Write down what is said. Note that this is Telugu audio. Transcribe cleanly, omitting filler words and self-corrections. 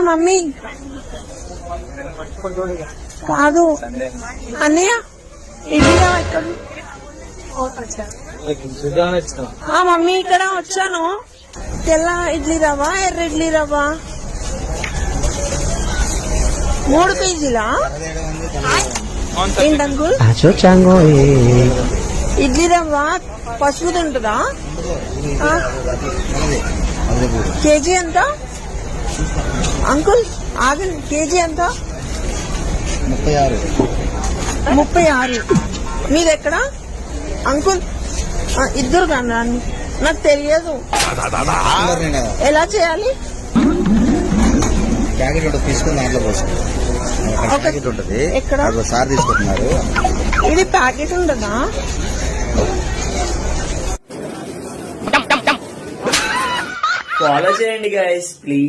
మమ్మీ కాదు అన్నయ్య ఇడ్లీ రవ్వ ఇక్కడ మమ్మీ ఇక్కడ వచ్చాను. తెల్ల ఇడ్లీ రవ్వ, ఎర్ర ఇడ్లీ రవ్వ 3 కేజీలా ఏంటంకుల్? ఇడ్లీ రవ్వ పసుపు ఉంటుందా? కేజీ ఎంత అంకుల్? ఆగండి, కేజీ ఎంత? 36. మీది ఎక్కడ అంకుల్? ఇద్దరు కానీ నాకు తెలియదు. ఎలా చేయాలి? ప్యాకెట్ తీసుకుని దాంట్లో ప్యాకెట్ ఉంటుంది. ఎక్కడ సార్ తీసుకుంటున్నారు. ఇది ప్యాకెట్ ఉంటుందా? ఫాలో చేయండి గైస్ ప్లీజ్.